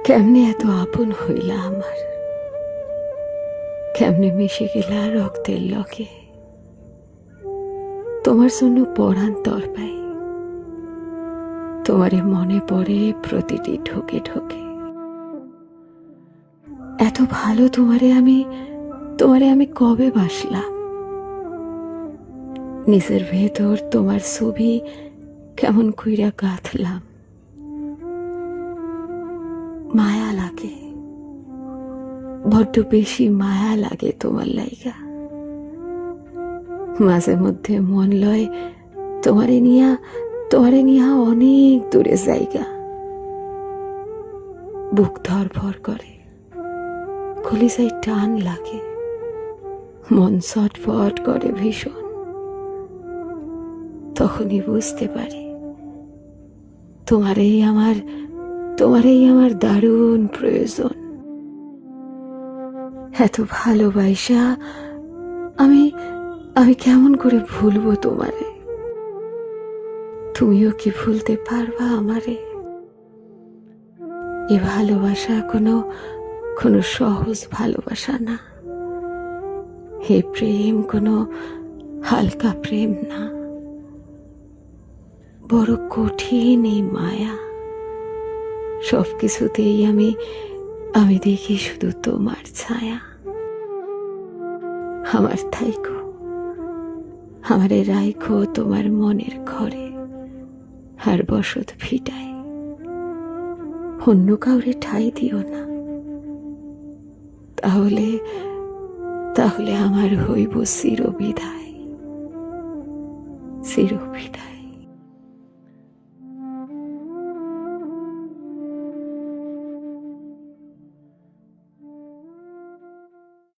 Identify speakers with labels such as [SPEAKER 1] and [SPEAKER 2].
[SPEAKER 1] কেমনে এত আপন হইলা আমার, কেমনে মিশে গেলা রক্তের লগে। তোমার জন্য পরাণ তরপাই, তোমারে মনে পড়ে প্রতিটি ঢোকে ঢোকে। এত ভালো তোমারে আমি কবে বাসলাম। নিজের ভেতর তোমার ছবি কেমন কইরা গাঁথলাম। মায়া লাগে, বড্ড বেশি মায়া লাগে তোমার লাইগা। মাঝে মধ্যে মন লয় তোমারে নিয়া অনেক দূরে জায়গা। বুক ধরফর করে, কলিজায় টান লাগে, মন ছটফট করে ভীষণ। তখনই বুঝতে পারি তোমারেই আমার দারুণ প্রয়োজন। এত ভালোবাসা আমি কেমন করে ভুলবো তোমারে। তুমিও কি ভুলতে পারবা আমারে? এ ভালোবাসা কোনো সহজ ভালোবাসা না। হে প্রেম কোনো হালকা প্রেম না, বড় কঠিন এই মায়া। সবকিছুতেই আমি দেখি শুধু তোমার ছায়া। আমার থাইকো, আমারে রাইখো তোমার মনের ঘরে, আর বসত ভিটায়। অন্য কাউরে ঠাই দিও না, তাহলে আমার হইব চিরবিদায়, চিরবিদায়।